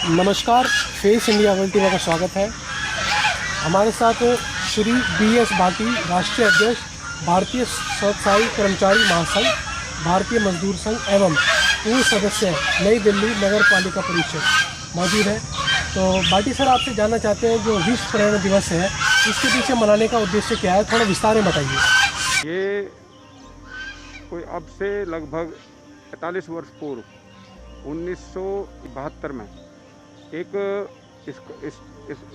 नमस्कार, face India world TV का स्वागत है। हमारे साथ श्री BS भाटी, राष्ट्रीय अध्यक्ष, भारतीय स्वच्छाई कर्मचारी महासंघ, भारतीय मजदूर संघ एवं पूर्व सदस्य नई दिल्ली नगर पालिका परिषद मौजूद है। तो भाटी सर, आपसे जानना चाहते हैं जो विश्व पर्यावरण दिवस है, इसके पीछे मनाने का उद्देश्य क्या है, थोड़ा विस्तार में बताइए। ये कोई अब से लगभग 45 वर्ष पूर्व 1972 में एक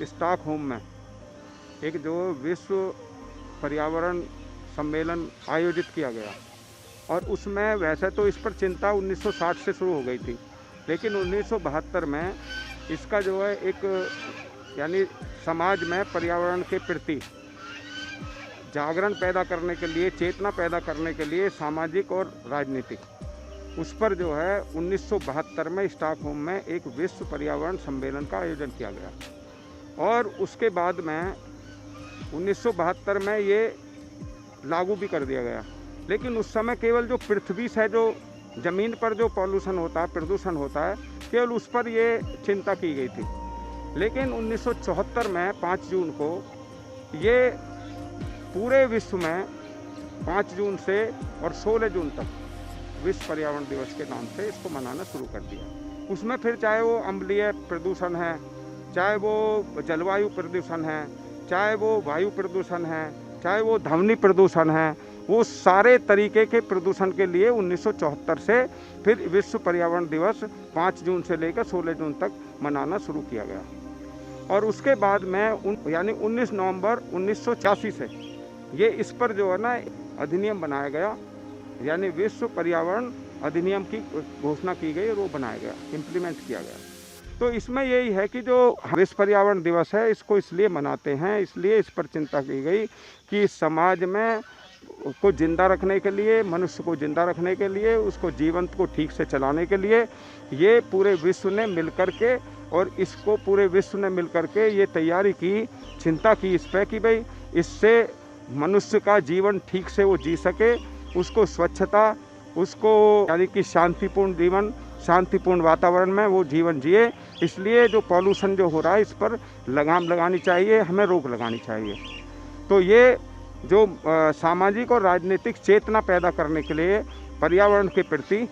स्टॉकहोम में एक जो विश्व पर्यावरण सम्मेलन आयोजित किया गया, और उसमें वैसे तो इस पर चिंता 1960 से शुरू हो गई थी, लेकिन 1972 में इसका जो है एक यानी समाज में पर्यावरण के प्रति जागरण पैदा करने के लिए, चेतना पैदा करने के लिए सामाजिक और राजनीतिक, उस पर जो है 1972 में स्टॉकहोम में एक विश्व पर्यावरण सम्मेलन का आयोजन किया गया। और उसके बाद में 1972 में ये लागू भी कर दिया गया। लेकिन उस समय केवल जो पृथ्वी से जो ज़मीन पर जो पॉल्यूशन होता है, प्रदूषण होता है, केवल उस पर ये चिंता की गई थी। लेकिन 1974 में 5 जून को ये पूरे विश्व में 5 जून से और 16 जून तक विश्व पर्यावरण दिवस के नाम से इसको मनाना शुरू कर दिया। उसमें फिर चाहे वो अम्लीय प्रदूषण है, चाहे वो जलवायु प्रदूषण है, चाहे वो वायु प्रदूषण है, चाहे वो ध्वनि प्रदूषण है, वो सारे तरीके के प्रदूषण के लिए 1974 से फिर विश्व पर्यावरण दिवस 5 जून से लेकर 16 जून तक मनाना शुरू किया गया। और उसके बाद में यानी 19 नवंबर 1986 से ये इस पर जो है ना अधिनियम बनाया गया, यानी विश्व पर्यावरण अधिनियम की घोषणा की गई और वो बनाया गया, इम्प्लीमेंट किया गया। तो इसमें यही है कि जो विश्व पर्यावरण दिवस है, इसको इसलिए मनाते हैं, इसलिए इस पर चिंता की गई कि समाज में को जिंदा रखने के लिए, मनुष्य को जिंदा रखने के लिए, उसको जीवंत को ठीक से चलाने के लिए ये पूरे विश्व ने मिलकर के, और इसको पूरे विश्व ने मिलकर के ये तैयारी की, चिंता की इस पर कि भाई इससे मनुष्य का जीवन ठीक से वो जी सके, उसको स्वच्छता, उसको यानी कि शांतिपूर्ण जीवन, शांतिपूर्ण वातावरण में वो जीवन जिए। इसलिए जो पॉल्यूशन जो हो रहा है, इस पर लगाम लगानी चाहिए, हमें रोक लगानी चाहिए। तो ये जो सामाजिक और राजनीतिक चेतना पैदा करने के लिए पर्यावरण के प्रति,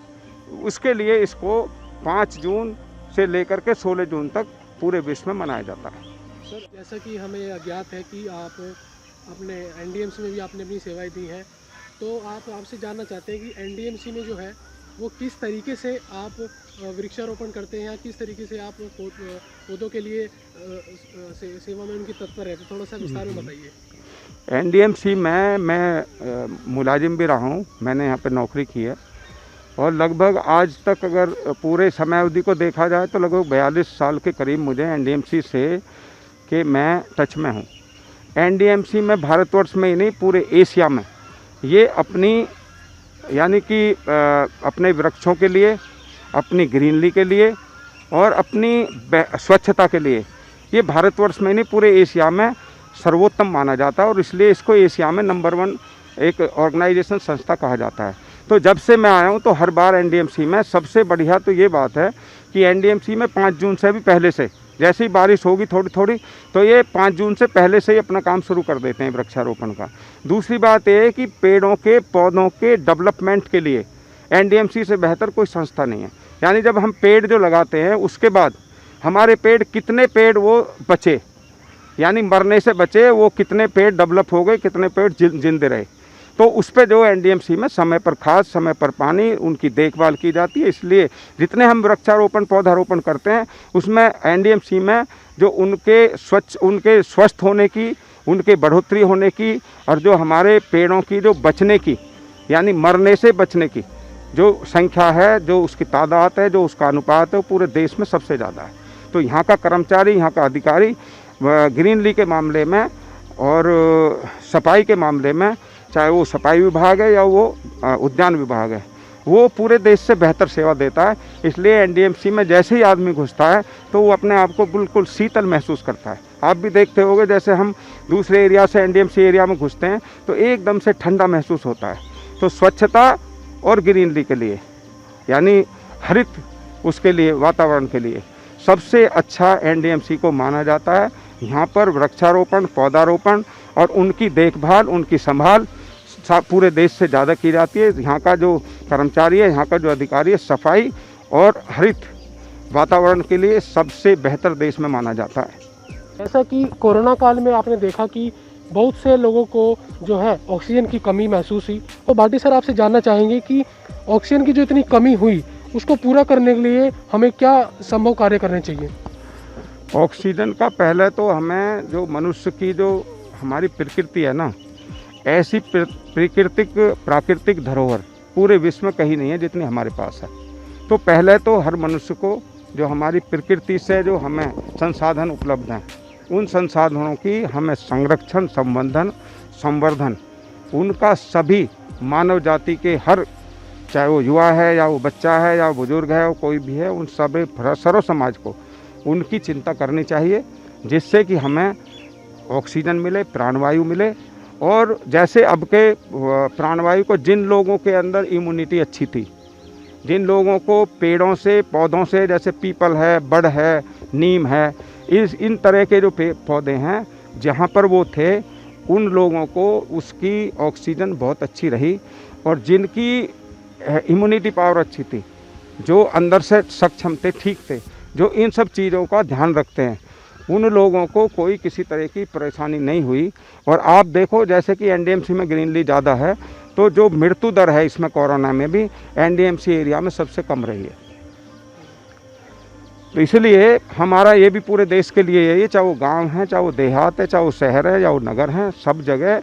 उसके लिए इसको 5 जून से लेकर के 16 जून तक पूरे विश्व में मनाया जाता है। सर, जैसा कि हमें अज्ञात है कि आप अपने NDMC में भी आपने अपनी सेवाएं दी हैं, तो आपसे जानना चाहते हैं कि NDMC में जो है वो किस तरीके से आप वृक्षारोपण करते हैं, या किस तरीके से आप पौधों के लिए सेवा में उनकी तत्पर रहते हैं, थोड़ा सा विस्तार में बताइए। NDMC में मैं मुलाजिम भी रहा हूँ, मैंने यहाँ पे नौकरी की है, और लगभग आज तक अगर पूरे समय अवधि को देखा जाए तो लगभग 42 साल के करीब मुझे NDMC से कि मैं टच में हूँ। NDMC में भारतवर्ष में ही नहीं, पूरे एशिया में ये अपनी यानी कि अपने वृक्षों के लिए, अपनी ग्रीनरी के लिए और अपनी स्वच्छता के लिए, ये भारतवर्ष में नहीं पूरे एशिया में सर्वोत्तम माना जाता है, और इसलिए इसको एशिया में नंबर 1 एक ऑर्गेनाइजेशन, संस्था कहा जाता है। तो जब से मैं आया हूँ तो हर बार NDMC में सबसे बढ़िया तो ये बात है कि NDMC में 5 जून से भी पहले से, जैसे ही बारिश होगी थोड़ी थोड़ी, तो ये 5 जून से पहले से ही अपना काम शुरू कर देते हैं वृक्षारोपण का। दूसरी बात ये है कि पेड़ों के, पौधों के डेवलपमेंट के लिए NDMC से बेहतर कोई संस्था नहीं है। यानी जब हम पेड़ जो लगाते हैं, उसके बाद हमारे पेड़ कितने पेड़ वो बचे, यानी मरने से बचे, वो कितने पेड़ डेवलप हो गए, कितने पेड़ जिंदे रहे, तो उस पर जो NDMC में समय पर खाद, समय पर पानी, उनकी देखभाल की जाती है। इसलिए जितने हम वृक्षारोपण, पौधारोपण करते हैं, उसमें NDMC में जो उनके स्वस्थ होने की, उनके बढ़ोतरी होने की, और जो हमारे पेड़ों की जो बचने की, यानी मरने से बचने की जो संख्या है, जो उसकी तादाद है, जो उसका अनुपात है, वो पूरे देश में सबसे ज़्यादा है। तो यहाँ का कर्मचारी, यहाँ का अधिकारी ग्रीनरी के मामले में और सफाई के मामले में, चाहे वो सफाई विभाग है या वो उद्यान विभाग है, वो पूरे देश से बेहतर सेवा देता है। इसलिए एनडीएमसी में जैसे ही आदमी घुसता है तो वो अपने आप को बिल्कुल शीतल महसूस करता है। आप भी देखते होंगे, जैसे हम दूसरे एरिया से एनडीएमसी एरिया में घुसते हैं तो एकदम से ठंडा महसूस होता है। तो स्वच्छता और ग्रीनरी के लिए, यानी हरित उसके लिए, वातावरण के लिए सबसे अच्छा एनडीएमसी को माना जाता है। यहाँ पर वृक्षारोपण, पौधारोपण और उनकी देखभाल, उनकी संभाल पूरे देश से ज़्यादा की जाती है। यहाँ का जो कर्मचारी है, यहाँ का जो अधिकारी है, सफाई और हरित वातावरण के लिए सबसे बेहतर देश में माना जाता है। ऐसा कि कोरोना काल में आपने देखा कि बहुत से लोगों को जो है ऑक्सीजन की कमी महसूस हुई। तो भाटी सर, आपसे जानना चाहेंगे कि ऑक्सीजन की जो इतनी कमी हुई उसको पूरा करने के लिए हमें क्या संभव कार्य करने चाहिए? ऑक्सीजन का पहले तो हमें, जो मनुष्य की जो हमारी प्रकृति है ना, ऐसी प्राकृतिक धरोहर पूरे विश्व में कहीं नहीं है जितनी हमारे पास है। तो पहले तो हर मनुष्य को जो हमारी प्रकृति से जो हमें संसाधन उपलब्ध हैं, उन संसाधनों की हमें संरक्षण, संवर्धन उनका सभी मानव जाति के हर, चाहे वो युवा है या वो बच्चा है या बुजुर्ग है, वो कोई भी है, उन सभी सर्व समाज को उनकी चिंता करनी चाहिए, जिससे कि हमें ऑक्सीजन मिले, प्राणवायु मिले। और जैसे अब के प्राणवायु को, जिन लोगों के अंदर इम्यूनिटी अच्छी थी, जिन लोगों को पेड़ों से, पौधों से, जैसे पीपल है, बड़ है, नीम है, इन तरह के जो पौधे हैं, जहाँ पर वो थे, उन लोगों को उसकी ऑक्सीजन बहुत अच्छी रही। और जिनकी इम्यूनिटी पावर अच्छी थी, जो अंदर से सक्षम थे, ठीक थे, जो इन सब चीज़ों का ध्यान रखते हैं, उन लोगों को कोई किसी तरह की परेशानी नहीं हुई। और आप देखो, जैसे कि एनडीएमसी में ग्रीनरी ज़्यादा है, तो जो मृत्यु दर है इसमें कोरोना में भी एनडीएमसी एरिया में सबसे कम रही है। तो इसलिए हमारा ये भी पूरे देश के लिए यही, चाहे वो गांव है, चाहे वो देहात है, चाहे वो शहर है या वो नगर है, सब जगह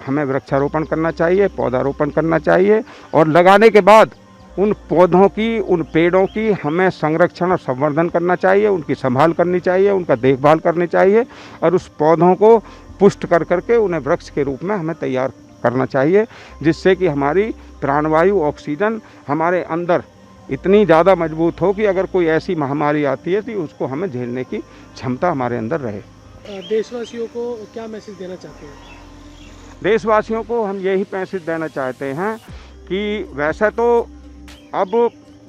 हमें वृक्षारोपण करना चाहिए, पौधारोपण करना चाहिए। और लगाने के बाद उन पौधों की, उन पेड़ों की हमें संरक्षण और संवर्धन करना चाहिए, उनकी संभाल करनी चाहिए, उनका देखभाल करनी चाहिए। और उस पौधों को पुष्ट कर करके उन्हें वृक्ष के रूप में हमें तैयार करना चाहिए, जिससे कि हमारी प्राणवायु, ऑक्सीजन हमारे अंदर इतनी ज़्यादा मजबूत हो कि अगर कोई ऐसी महामारी आती है तो उसको हमें झेलने की क्षमता हमारे अंदर रहे। देशवासियों को क्या मैसेज देना चाहते हैं? देशवासियों को हम यही मैसेज देना चाहते हैं कि वैसे तो अब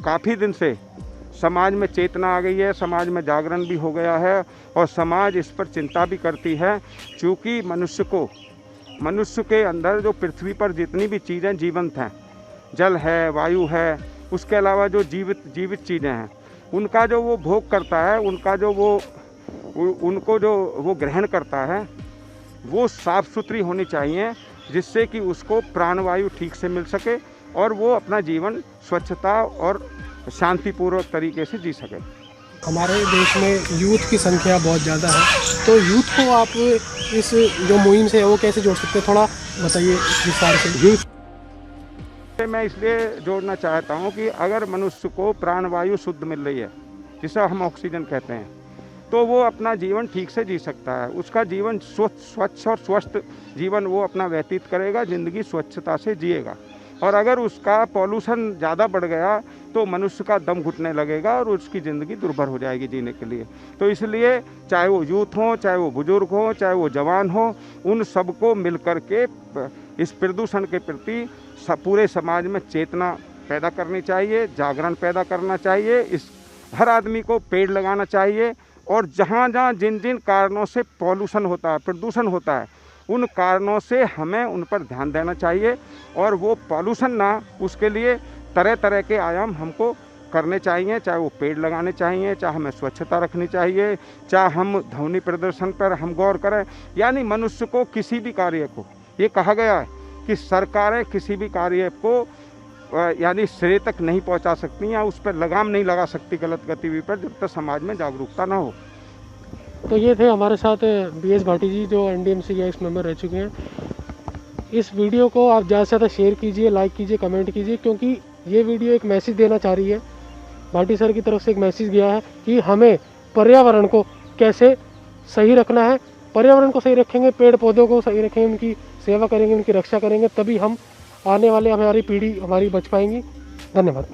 काफ़ी दिन से समाज में चेतना आ गई है, समाज में जागरण भी हो गया है और समाज इस पर चिंता भी करती है। क्योंकि मनुष्य के अंदर जो पृथ्वी पर जितनी भी चीज़ें जीवंत हैं, जल है, वायु है, उसके अलावा जो जीवित चीज़ें हैं, उनका जो वो भोग करता है, उनको जो वो ग्रहण करता है, वो साफ़ सुथरी होनी चाहिए, जिससे कि उसको प्राणवायु ठीक से मिल सके और वो अपना जीवन स्वच्छता और शांतिपूर्वक तरीके से जी सके। हमारे देश में यूथ की संख्या बहुत ज़्यादा है, तो यूथ को आप इस जो मुहिम से है वो कैसे जोड़ सकते हैं, थोड़ा बताइए विस्तार से। यूथ मैं इसलिए जोड़ना चाहता हूँ कि अगर मनुष्य को प्राणवायु शुद्ध मिल रही है, जिसे हम ऑक्सीजन कहते हैं, तो वो अपना जीवन ठीक से जी सकता है। उसका जीवन स्वच्छ और स्वस्थ जीवन वो अपना व्यतीत करेगा, ज़िंदगी स्वच्छता से जिएगा। और अगर उसका पॉल्यूशन ज़्यादा बढ़ गया तो मनुष्य का दम घुटने लगेगा और उसकी ज़िंदगी दुर्भर हो जाएगी जीने के लिए। तो इसलिए चाहे वो यूथ हो, चाहे वो बुजुर्ग हो, चाहे वो जवान हो, उन सबको मिल कर के इस प्रदूषण के प्रति पूरे समाज में चेतना पैदा करनी चाहिए, जागरण पैदा करना चाहिए। इस हर आदमी को पेड़ लगाना चाहिए और जहाँ जहाँ जिन जिन कारणों से पॉल्यूशन होता है, प्रदूषण होता है, उन कारणों से हमें उन पर ध्यान देना चाहिए और वो पॉल्यूशन ना, उसके लिए तरह तरह के आयाम हमको करने चाहिए। चाहे वो पेड़ लगाने चाहिए, चाहे हमें स्वच्छता रखनी चाहिए, चाहे हम ध्वनि प्रदर्शन पर हम गौर करें। यानी मनुष्य को किसी भी कार्य को, ये कहा गया है कि सरकारें किसी भी कार्य को यानी सिरे तक नहीं पहुंचा सकती या उस पर लगाम नहीं लगा सकती गलत गतिविधि पर, जब तक समाज में जागरूकता ना हो। तो ये थे हमारे साथ बीएस भाटी जी, जो एनडीएमसी के एक्स मेंबर रह चुके हैं। इस वीडियो को आप ज़्यादा से ज़्यादा शेयर कीजिए, लाइक कीजिए, कमेंट कीजिए, क्योंकि ये वीडियो एक मैसेज देना चाह रही है। भाटी सर की तरफ से एक मैसेज गया है कि हमें पर्यावरण को कैसे सही रखना है। पर्यावरण को सही रखेंगे, पेड़ पौधों को सही रखेंगे, उनकी सेवा करेंगे, उनकी रक्षा करेंगे, तभी हम आने वाले हमारी पीढ़ी हमारी बच पाएंगी। धन्यवाद।